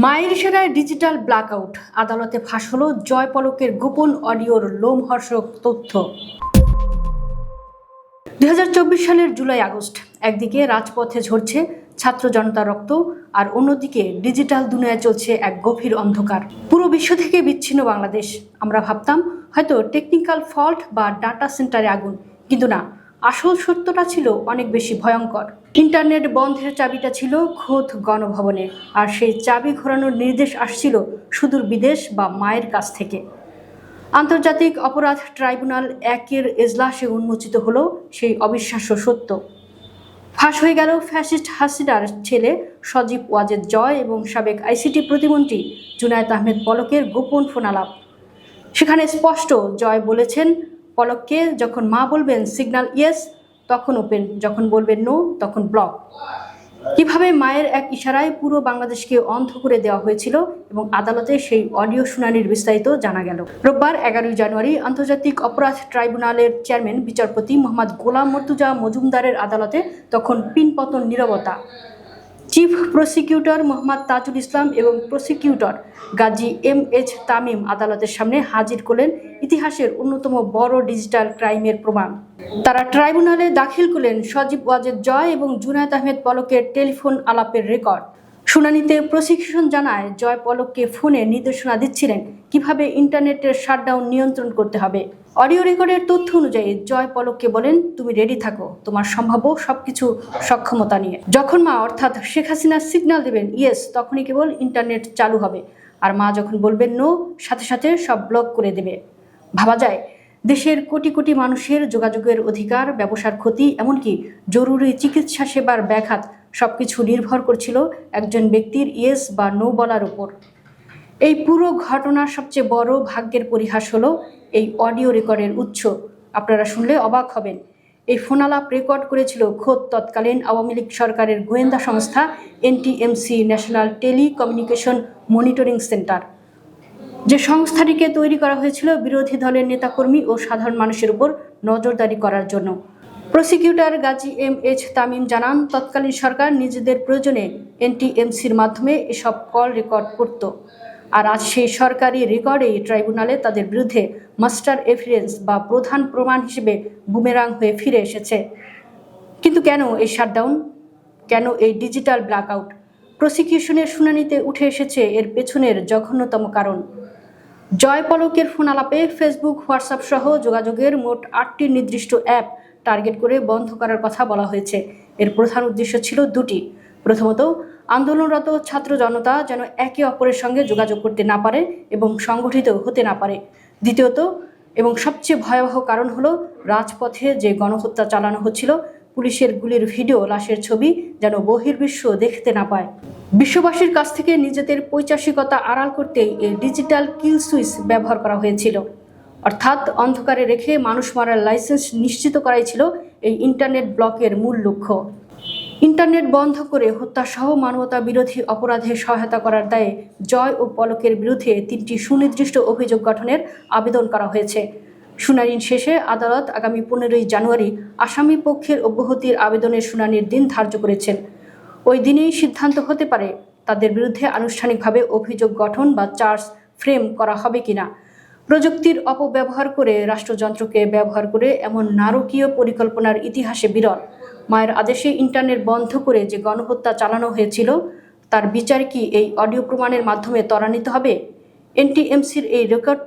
মায়ের ইশারায় digital blackout, আদালতে ফাঁস হলো জয় পলকের গোপন অডিওর লোমহর্ষক তথ্য। 2024 সালের জুলাই আগস্ট, একদিকে রাজপথে ঝরছে ছাত্র জনতার রক্ত, আর অন্যদিকে ডিজিটাল দুনিয়ায় চলছে এক গভীর অন্ধকার। পুরো বিশ্ব থেকে বিচ্ছিন্ন বাংলাদেশ। আমরা ভাবতাম হয়তো টেকনিক্যাল ফল্ট বা ডাটা সেন্টারে আগুন, কিন্তু না, আসল সত্যটা ছিল অনেক বেশি ভয়ঙ্কর। ইন্টারনেট বন্ধের চাবিটা ছিল খোদ গণভবনে, আর সেই চাবি ঘোরানোর নির্দেশ আসছিল সুদূর বিদেশ বা মায়ের কাছ থেকে। আন্তর্জাতিক অপরাধ ট্রাইব্যুনাল 1-এর এজলাসে উন্মোচিত হলো সেই অবিশ্বাস্য সত্য। ফাঁস হয়ে গেল ফ্যাসিস্ট হাসিনার ছেলে সজীব ওয়াজেদ জয় এবং সাবেক আইসিটি প্রতিমন্ত্রী জুনায়েদ আহমেদ পলকের গোপন ফোনালাপ। সেখানে স্পষ্ট জয় বলেছেন পলককে, যখন মা বলবেন সিগন্যাল ইয়েস তখন ওপেন, যখন বলবেন নো তখন ব্লক। কিভাবে মায়ের এক ইশারায় পুরো বাংলাদেশকে অন্ধ করে দেওয়া হয়েছিল এবং আদালতে সেই অডিও শুনানির বিস্তারিত জানা গেল। রোববার 11 জানুয়ারি আন্তর্জাতিক অপরাধ ট্রাইব্যুনালের চেয়ারম্যান বিচারপতি মোহাম্মদ গোলাম মর্তুজা মজুমদারের আদালতে তখন পিনপতন নীরবতা। চিফ প্রসিকিউটর মোহাম্মদ তাজুল ইসলাম এবং প্রসিকিউটর গাজী MH তামিম আদালতের সামনে হাজির করলেন ইতিহাসের অন্যতম বড় ডিজিটাল ক্রাইমের প্রমাণ। তারা ট্রাইব্যুনালে দাখিল করলেন সজীব ওয়াজেদ জয় এবং জুনায়েদ আহমেদ পলকের টেলিফোন আলাপের রেকর্ড। শুনানিতে প্রসিকিউশন জানায় জয় পলককে ফোনে নির্দেশনা দিচ্ছিলেন কিভাবে ইন্টারনেটের শাটডাউন নিয়ন্ত্রণ করতে হবে। অডিও রেকর্ডের তথ্য অনুযায়ী জয় পলককে বলেন, তুমি রেডি থাকো তোমার সম্ভাব্য সবকিছু সক্ষমতা নিয়ে। যখন মা অর্থাৎ শেখ হাসিনা সিগন্যাল দেবেন ইয়েস, তখনই কেবল ইন্টারনেট চালু হবে, আর মা যখন বলবেন নো, সাথে সাথে সব ব্লক করে দেবে। ভাবা যায়, দেশের কোটি কোটি মানুষের যোগাযোগের অধিকার, ব্যবসার ক্ষতি, এমনকি জরুরি চিকিৎসা সেবার ব্যাঘাত সবকিছু নির্ভর করছিল একজন ব্যক্তির ইয়েস বা নো বলার উপর। এই পুরো ঘটনার সবচেয়ে বড় ভাগ্যের পরিহাস হলো এই অডিও রেকর্ডের উৎস। আপনারা শুনলে অবাক হবেন, এই ফোনালাপ রেকর্ড করেছিল খোদ তৎকালীন আওয়ামী লীগ সরকারের গোয়েন্দা সংস্থা NTMC, national telecommunication monitoring centre, যে সংস্থাটিকে তৈরি করা হয়েছিল বিরোধী দলের নেতাকর্মী ও সাধারণ মানুষের উপর নজরদারি করার জন্য। প্রসিকিউটর গাজী MH তামিম জানান, তৎকালীন সরকার নিজেদের প্রয়োজনে NTMCর মাধ্যমে এসব কল রেকর্ড করত, আর আজ সেই সরকারি রেকর্ডেই ট্রাইব্যুনালে তাদের বিরুদ্ধে মাস্টার এভিডেন্স বা প্রধান প্রমাণ হিসেবে বুমেরাং হয়ে ফিরে এসেছে। কিন্তু কেন এই শাটডাউন, কেন এই ডিজিটাল ব্ল্যাকআউট? প্রসিকিউশনের শুনানিতে উঠে এসেছে এর পেছনের জঘন্যতম কারণ। জয় পলকের ফোনালাপে ফেসবুক, হোয়াটসঅ্যাপ সহ যোগাযোগের মোট 8টি নির্দিষ্ট অ্যাপ টার্গেট করে বন্ধ করার কথা বলা হয়েছে। এর প্রধান উদ্দেশ্য ছিল দুটি। প্রথমত, আন্দোলনরত ছাত্র জনতা যেন একে অপরের সঙ্গে যোগাযোগ করতে না পারে এবং সংগঠিত হতে না পারে। দ্বিতীয়ত, এবং সবচেয়ে ভয়াবহ কারণ হলো, রাজপথে যে গণহত্যা চালানো হচ্ছিল, পুলিশের গুলির ভিডিও, লাশের ছবি যেন বহির্বিশ্ব দেখতে না পায়। বিশ্ববাসীর কাছ থেকে নিজেদের পৈশাচিকতা আড়াল করতেই এই ডিজিটাল কিল সুইচ ব্যবহার করা হয়েছিল। অর্থাৎ অন্ধকারে রেখে মানুষ মারার লাইসেন্স নিশ্চিত করাই ছিল এই ইন্টারনেট ব্লকের মূল লক্ষ্য। ইন্টারনেট বন্ধ করে হত্যাসহ মানবতা বিরোধী অপরাধে সহায়তা করার দায়ে জয় ও পলকের বিরুদ্ধে 3টি সুনির্দিষ্ট অভিযোগ গঠনের আবেদন করা হয়েছে। শুনানি শেষে আদালত আগামী 15 জানুয়ারি আসামি পক্ষের অব্যাহতির আবেদনের শুনানির দিন ধার্য করেছেন। ওই দিনেই সিদ্ধান্ত হতে পারে তাদের বিরুদ্ধে আনুষ্ঠানিকভাবে অভিযোগ গঠন বা চার্জ ফ্রেম করা হবে কিনা। প্রযুক্তির অপব্যবহার করে, রাষ্ট্রযন্ত্রকে ব্যবহার করে এমন নারকীয় পরিকল্পনার ইতিহাসে বিরল। মায়ের আদেশে ইন্টারনেট বন্ধ করে যে গণহত্যা চালানো হয়েছিল, তার বিচার কি এই অডিও প্রমাণের মাধ্যমে ত্বরান্বিত হবে? NTMCর এই রেকর্ড